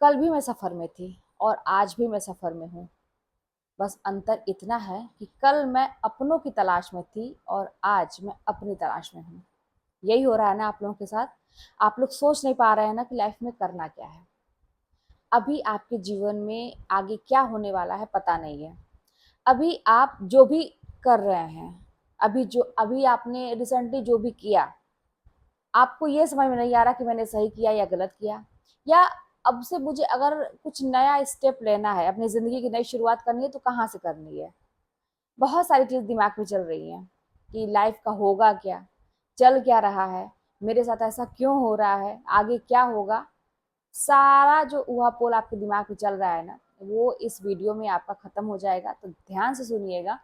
कल भी मैं सफ़र में थी और आज भी मैं सफ़र में हूँ। बस अंतर इतना है कि कल मैं अपनों की तलाश में थी और आज मैं अपनी तलाश में हूँ। यही हो रहा है ना आप लोगों के साथ। आप लोग सोच नहीं पा रहे हैं ना कि लाइफ में करना क्या है। अभी आपके जीवन में आगे क्या होने वाला है पता नहीं है। अभी आप जो भी कर रहे हैं, अभी आपने रिसेंटली जो भी किया, आपको ये समझ में नहीं आ रहा कि मैंने सही किया या गलत किया, या अब से मुझे अगर कुछ नया स्टेप लेना है, अपनी ज़िंदगी की नई शुरुआत करनी है तो कहाँ से करनी है। बहुत सारी चीज़ दिमाग में चल रही हैं कि लाइफ का होगा क्या, चल क्या रहा है, मेरे साथ ऐसा क्यों हो रहा है, आगे क्या होगा। सारा जो ऊहा-पोल आपके दिमाग में चल रहा है ना, वो इस वीडियो में आपका खत्म हो जाएगा। तो ध्यान से सुनिएगा,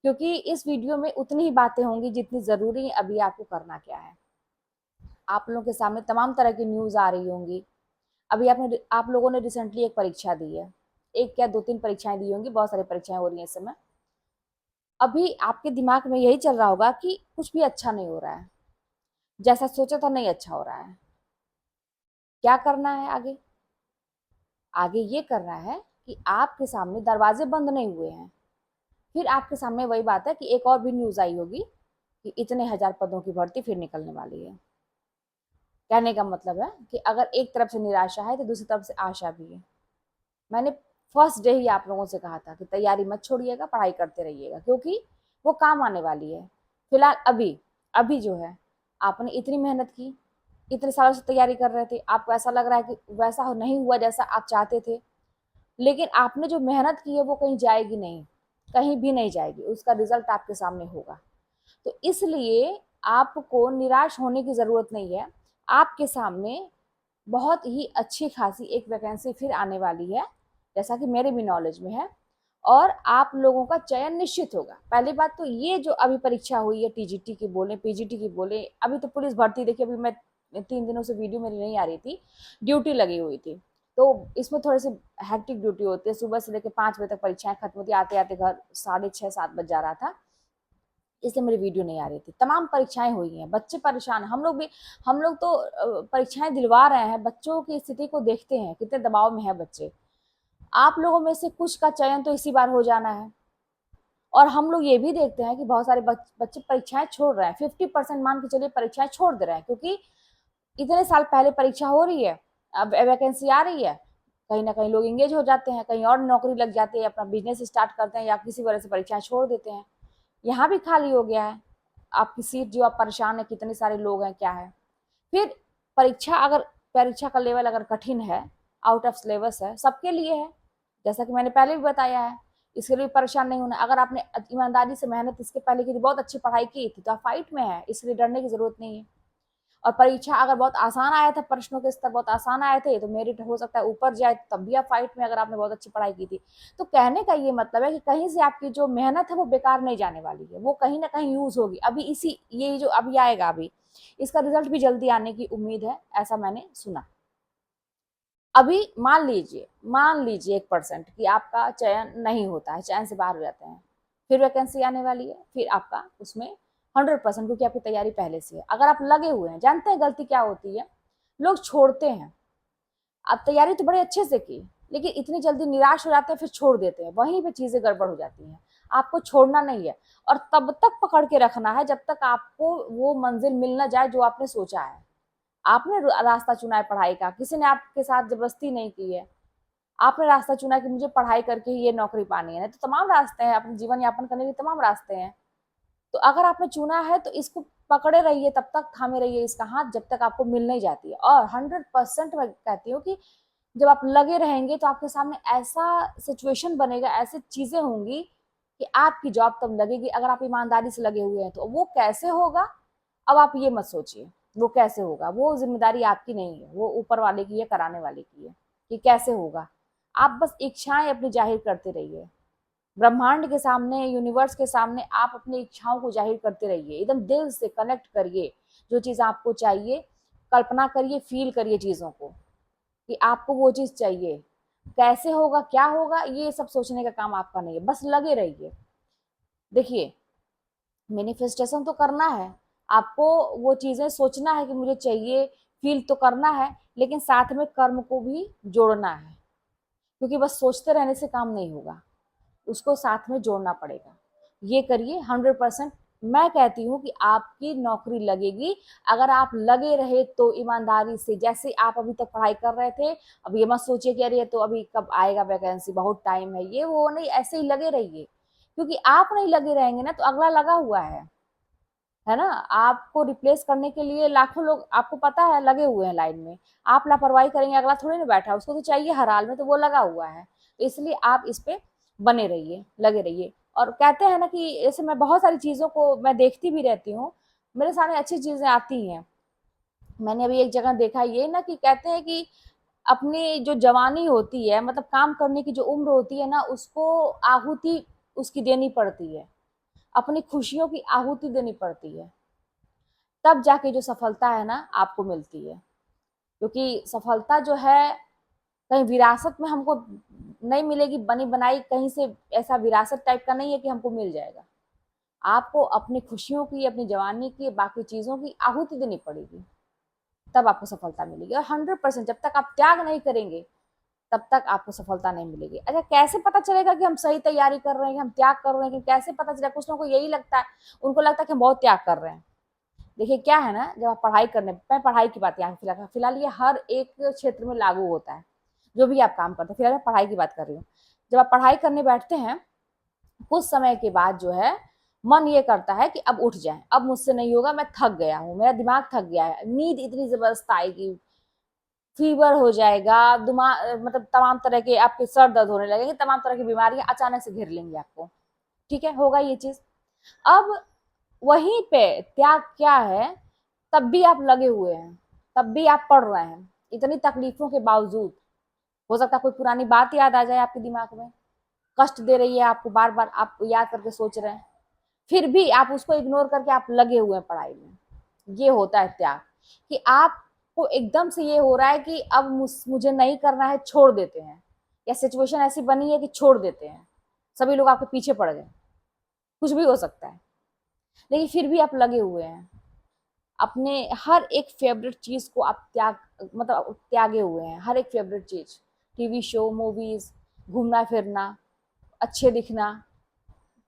क्योंकि इस वीडियो में उतनी ही बातें होंगी जितनी ज़रूरी है अभी आपको करना क्या है। आप लोगों के सामने तमाम तरह की न्यूज़ आ रही होंगी। अभी आप लोगों ने रिसेंटली एक परीक्षा दी है। एक क्या 2-3 परीक्षाएँ दी होंगी, बहुत सारी परीक्षाएँ हो रही हैं इस समय। अभी आपके दिमाग में यही चल रहा होगा कि कुछ भी अच्छा नहीं हो रहा है, जैसा सोचा था नहीं अच्छा हो रहा है। क्या करना है आगे? आगे ये करना है कि आपके सामने दरवाजे बंद नहीं हुए हैं। फिर आपके सामने वही बात है कि एक और भी न्यूज़ आई होगी कि इतने हज़ार पदों की भर्ती फिर निकलने वाली है। कहने का मतलब है कि अगर एक तरफ से निराशा है तो दूसरी तरफ से आशा भी है। मैंने फर्स्ट डे ही आप लोगों से कहा था कि तैयारी मत छोड़िएगा, पढ़ाई करते रहिएगा, क्योंकि वो काम आने वाली है। फिलहाल अभी अभी जो है, आपने इतनी मेहनत की, इतने सालों से तैयारी कर रहे थे, आपको ऐसा लग रहा है कि वैसा नहीं हुआ जैसा आप चाहते थे, लेकिन आपने जो मेहनत की है वो कहीं जाएगी नहीं, कहीं भी नहीं जाएगी, उसका रिजल्ट आपके सामने होगा। तो इसलिए आपको निराश होने की ज़रूरत नहीं है। आपके सामने बहुत ही अच्छी खासी एक वैकेंसी फिर आने वाली है, जैसा कि मेरे भी नॉलेज में है, और आप लोगों का चयन निश्चित होगा। पहली बात तो ये जो अभी परीक्षा हुई है, टीजीटी की बोले, पीजीटी की बोले, अभी तो पुलिस भर्ती देखिए, अभी मैं 3 दिनों से वीडियो मेरी नहीं आ रही थी, ड्यूटी लगी हुई थी। तो इसमें थोड़ी सी हेक्टिक ड्यूटी होती है, सुबह से लेकर 5 बजे तक परीक्षाएं खत्म होती, आते आते घर 6:30-7 बज जा रहा था, इसलिए मेरी वीडियो नहीं आ रही थी। तमाम परीक्षाएं हुई हैं, बच्चे परेशान, हम लोग तो परीक्षाएं दिलवा रहे हैं, बच्चों की स्थिति को देखते हैं कितने दबाव में है बच्चे। आप लोगों में से कुछ का चयन तो इसी बार हो जाना है। और हम लोग ये भी देखते हैं कि बहुत सारे बच्चे परीक्षाएं छोड़ रहे हैं, 50% मान के चलिए परीक्षाएं छोड़ दे रहे हैं, क्योंकि इतने साल पहले परीक्षा हो रही है, अब वैकेंसी आ रही है, कहीं ना कहीं लोग इंगेज हो जाते हैं, कहीं और नौकरी लग जाती है, अपना बिजनेस स्टार्ट करते हैं, या किसी वजह से परीक्षाएं छोड़ देते हैं। यहाँ भी खाली हो गया है आपकी सीट, जो आप परेशान है, कितने सारे लोग हैं, क्या है। फिर परीक्षा का लेवल अगर कठिन है, आउट ऑफ सिलेबस है, सबके लिए है, जैसा कि मैंने पहले भी बताया है, इसके लिए परेशान नहीं होना। अगर आपने ईमानदारी से मेहनत इसके पहले की थी, बहुत अच्छी पढ़ाई की थी, तो आप फाइट में है, इसलिए डरने की जरूरत नहीं है। और परीक्षा अगर बहुत आसान आया था, प्रश्नों के स्तर बहुत आसान आए थे, तो मेरिट हो सकता है ऊपर जाए, तब भी आप फाइट में, अगर आपने बहुत अच्छी पढ़ाई की थी। तो कहने का ये मतलब है कि कहीं से आपकी जो मेहनत है वो बेकार नहीं जाने वाली है, वो कहीं ना कहीं यूज होगी। अभी इसी ये जो अभी आएगा, अभी इसका रिजल्ट भी जल्दी आने की उम्मीद है, ऐसा मैंने सुना। अभी मान लीजिए 1% कि आपका चयन नहीं होता है, चयन से बाहर हो जाते हैं, फिर वैकेंसी आने वाली है, फिर आपका उसमें 100%, क्योंकि आपकी तैयारी पहले से है, अगर आप लगे हुए हैं। जानते हैं गलती क्या होती है, लोग छोड़ते हैं। आप तैयारी तो बड़े अच्छे से की, लेकिन इतनी जल्दी निराश हो जाते हैं, फिर छोड़ देते हैं, वहीं पे चीजें गड़बड़ हो जाती हैं। आपको छोड़ना नहीं है, और तब तक पकड़ के रखना है जब तक आपको वो मंजिल मिल ना जाए जो आपने सोचा है। आपने रास्ता चुना है पढ़ाई का, किसी ने आपके साथ जबरदस्ती नहीं की है। आपने रास्ता चुना कि मुझे पढ़ाई करके ही ये नौकरी पानी है, तो तमाम रास्ते हैं, अपने जीवन यापन करने के तमाम रास्ते हैं। तो अगर आपने चुना है तो इसको पकड़े रहिए, तब तक थामे रहिए इसका हाथ, जब तक आपको मिल नहीं जाती है। और 100% मैं कहती हूँ कि जब आप लगे रहेंगे तो आपके सामने ऐसा सिचुएशन बनेगा, ऐसी चीजें होंगी कि आपकी जॉब तब लगेगी, अगर आप ईमानदारी से लगे हुए हैं तो। वो कैसे होगा, अब आप ये मत सोचिए वो कैसे होगा, वो जिम्मेदारी आपकी नहीं है, वो ऊपर वाले की है, कराने वाले की है कि कैसे होगा। आप बस इच्छाएं अपनी जाहिर करते रहिए, ब्रह्मांड के सामने, यूनिवर्स के सामने आप अपनी इच्छाओं को जाहिर करते रहिए, एकदम दिल से कनेक्ट करिए। जो चीज आपको चाहिए, कल्पना करिए, फील करिए चीजों को कि आपको वो चीज चाहिए। कैसे होगा, क्या होगा, ये सब सोचने का काम आपका नहीं है, बस लगे रहिए। देखिए, मैनिफेस्टेशन तो करना है आपको, वो चीजें सोचना है कि मुझे चाहिए, फील तो करना है, लेकिन साथ में कर्म को भी जोड़ना है, क्योंकि बस सोचते रहने से काम नहीं होगा, उसको साथ में जोड़ना पड़ेगा। ये करिए 100%। मैं कहती हूँ कि आपकी नौकरी लगेगी अगर आप लगे रहे तो ईमानदारी से। जैसे आप अभी तक पढ़ाई कर रहे थे, अब ये मत सोचिए कि अरे ये तो अभी कब आएगा वैकेंसी, बहुत टाइम है, ये वो नहीं, ऐसे ही लगे रहिए, क्योंकि आप नहीं लगे रहेंगे ना तो अगला लगा हुआ है ना। आपको रिप्लेस करने के लिए लाखों लोग, आपको पता है, लगे हुए हैं लाइन में। आप लापरवाही करेंगे, अगला थोड़ी ना बैठा है, उसको तो चाहिए हर हाल में, तो वो लगा हुआ है। तो इसलिए आप इस पे बने रहिए, लगे रहिए। और कहते हैं ना कि ऐसे मैं बहुत सारी चीजों को मैं देखती भी रहती हूँ, मेरे सामने अच्छी चीजें आती हैं। मैंने अभी एक जगह देखा ये ना कि कहते हैं कि अपनी जो जवानी होती है, मतलब काम करने की जो उम्र होती है ना, उसको आहुति उसकी देनी पड़ती है, अपनी खुशियों की आहुति देनी पड़ती है, तब जाके जो सफलता है ना आपको मिलती है। क्योंकि सफलता जो है कहीं विरासत में हमको नहीं मिलेगी, बनी बनाई कहीं से ऐसा विरासत टाइप का नहीं है कि हमको मिल जाएगा। आपको अपनी खुशियों की, अपनी जवानी की, बाकी चीजों की आहुति देनी पड़ेगी, तब आपको सफलता मिलेगी। और 100% जब तक आप त्याग नहीं करेंगे तब तक आपको सफलता नहीं मिलेगी। अच्छा, कैसे पता चलेगा कि हम सही तैयारी कर रहे हैं, कि हम त्याग कर रहे हैं, कि कैसे पता चलेगा? कुछ लोगों को यही लगता है, उनको लगता है कि हम बहुत त्याग कर रहे हैं। देखिए क्या है ना, जब आप पढ़ाई करने, मैं पढ़ाई की बात यहाँ फिलहाल फिलहाल ये हर एक क्षेत्र में लागू होता है, जो भी आप काम करते हैं, फिलहाल मैं पढ़ाई की बात कर रही हूँ। जब आप पढ़ाई करने बैठते हैं, कुछ समय के बाद जो है मन ये करता है कि अब उठ जाए, अब मुझसे नहीं होगा, मैं थक गया हूँ, मेरा दिमाग थक गया है, नींद इतनी जबरदस्त आएगी, फीवर हो जाएगा, दिमाग मतलब तमाम तरह के आपके सर दर्द होने लगेंगे, तमाम तरह की बीमारियां अचानक से घेर लेंगी आपको। ठीक है, होगा ये चीज। अब वहीं पे त्याग क्या है, तब भी आप लगे हुए हैं, तब भी आप पढ़ रहे हैं इतनी तकलीफों के बावजूद। हो सकता है कोई पुरानी बात याद आ जाए आपके दिमाग में, कष्ट दे रही है आपको, बार बार आप याद करके सोच रहे हैं, फिर भी आप उसको इग्नोर करके आप लगे हुए हैं पढ़ाई में। ये होता है त्याग, कि आपको एकदम से ये हो रहा है कि अब मुझे नहीं करना है, छोड़ देते हैं, या सिचुएशन ऐसी बनी है कि छोड़ देते हैं, सभी लोग आपके पीछे पड़ गए, कुछ भी हो सकता है, लेकिन फिर भी आप लगे हुए हैं। अपने हर एक फेवरेट चीज को आप मतलब त्यागे हुए हैं, हर एक फेवरेट चीज, टीवी शो, मूवीज, घूमना फिरना, अच्छे दिखना,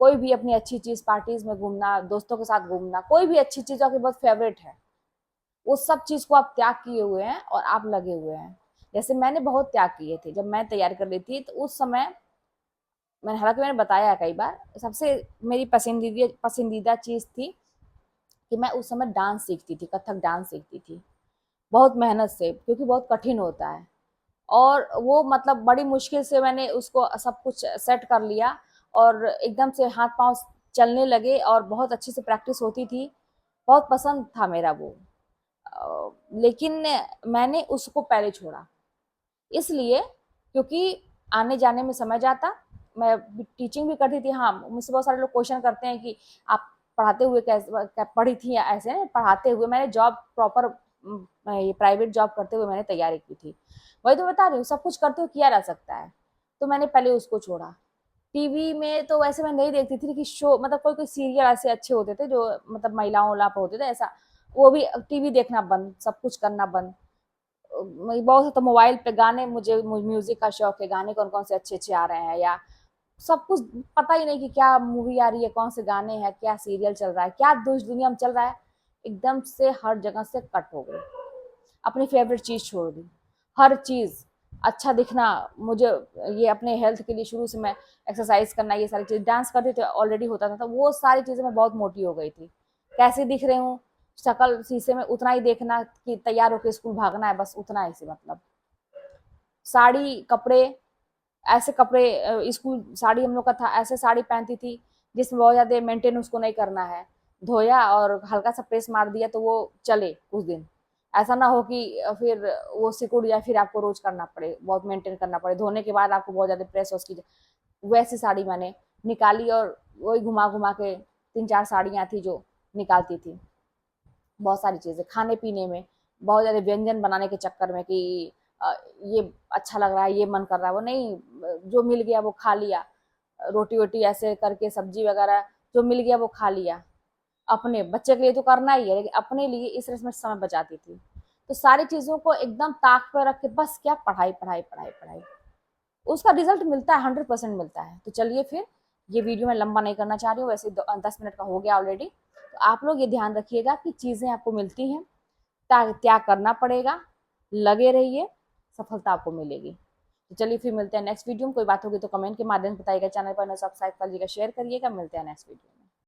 कोई भी अपनी अच्छी चीज, पार्टीज में घूमना, दोस्तों के साथ घूमना, कोई भी अच्छी चीज आपकी बहुत फेवरेट है, वो सब चीज को आप त्याग किए हुए हैं और आप लगे हुए हैं। जैसे मैंने बहुत त्याग किए थे जब मैं तैयारी कर रही थी, तो उस समय मैंने, हालांकि मैंने बताया है कई बार, सबसे मेरी पसंदीदा पसंदीदा चीज थी कि मैं उस समय डांस सीखती थी, कथक डांस सीखती थी, बहुत मेहनत से, क्योंकि बहुत कठिन होता है। और वो मतलब बड़ी मुश्किल से मैंने उसको सब कुछ सेट कर लिया, और एकदम से हाथ पांव चलने लगे, और बहुत अच्छे से प्रैक्टिस होती थी, बहुत पसंद था मेरा वो। लेकिन मैंने उसको पहले छोड़ा, इसलिए क्योंकि आने जाने में समय जाता, मैं टीचिंग भी करती थी। हाँ, मुझसे बहुत सारे लोग क्वेश्चन करते हैं कि आप पढ़ाते हुए कैसे पढ़ी थी, या ऐसे पढ़ाते हुए, मैंने जॉब प्रॉपर प्राइवेट जॉब करते हुए मैंने तैयारी की थी। वही तो बता रही हूँ, सब कुछ करते हुए किया जा सकता है। तो मैंने पहले उसको छोड़ा। टीवी में तो वैसे मैं नहीं देखती थी कि शो, मतलब कोई कोई सीरियल ऐसे अच्छे होते थे जो मतलब महिलाओं वाला पे होते थे ऐसा, वो भी टीवी देखना बंद, सब कुछ करना बंद। बहुत तो मोबाइल पे गाने, मुझे म्यूजिक का शौक है, गाने कौन कौन से अच्छे अच्छे आ रहे हैं, या सब कुछ पता ही नहीं कि क्या मूवी आ रही है, कौन से गाने हैं, क्या सीरियल चल रहा है, क्या देश दुनिया में चल रहा है, एकदम से हर जगह से कट हो गई, अपनी फेवरेट चीज छोड़ दी, हर चीज। अच्छा दिखना, मुझे ये अपने हेल्थ के लिए शुरू से मैं एक्सरसाइज करना, ये सारी चीज, डांस करती थी ऑलरेडी होता था, तो वो सारी चीजें, मैं बहुत मोटी हो गई थी। कैसे दिख रही हूँ, शक्ल शीशे में उतना ही देखना कि तैयार होकर स्कूल भागना है, बस उतना ही से मतलब। साड़ी कपड़े, ऐसे कपड़े, स्कूल साड़ी हम लोग का था, ऐसे साड़ी पहनती थी जिसमें बहुत ज्यादा मेंटेन उसको नहीं करना है, धोया और हल्का सा प्रेस मार दिया तो वो चले कुछ दिन, ऐसा ना हो कि फिर वो सिकुड़ जाए, फिर आपको रोज करना पड़े, बहुत मेंटेन करना पड़े, धोने के बाद आपको बहुत ज्यादा प्रेस उसकी। वैसी साड़ी मैंने निकाली, और वही घुमा घुमा के 3-4 साड़ियां थी जो निकालती थी। बहुत सारी चीजें खाने पीने में, बहुत ज्यादा व्यंजन बनाने के चक्कर में कि ये अच्छा लग रहा है, ये मन कर रहा है, वो नहीं, जो मिल गया वो खा लिया, रोटी वोटी ऐसे करके, सब्जी वगैरह जो मिल गया वो खा लिया। अपने बच्चे के लिए तो करना ही है, लेकिन अपने लिए इस तरह से मैं समय बचाती थी। तो सारी चीज़ों को एकदम ताक पर रख के बस क्या पढ़ाई पढ़ाई पढ़ाई पढ़ाई, उसका रिजल्ट मिलता है, 100% मिलता है। तो चलिए फिर, ये वीडियो मैं लंबा नहीं करना चाह रही हूँ, वैसे 10 मिनट का हो गया ऑलरेडी। तो आप लोग ये ध्यान रखिएगा कि चीज़ें आपको मिलती हैं, त्याग करना पड़ेगा, लगे रहिए, सफलता आपको मिलेगी। तो चलिए फिर मिलते हैं नेक्स्ट वीडियो में। कोई बात होगी तो कमेंट के माध्यम से बताइएगा, चैनल पर सब्सक्राइब कर लीजिएगा, शेयर करिएगा। मिलते हैं नेक्स्ट वीडियो में।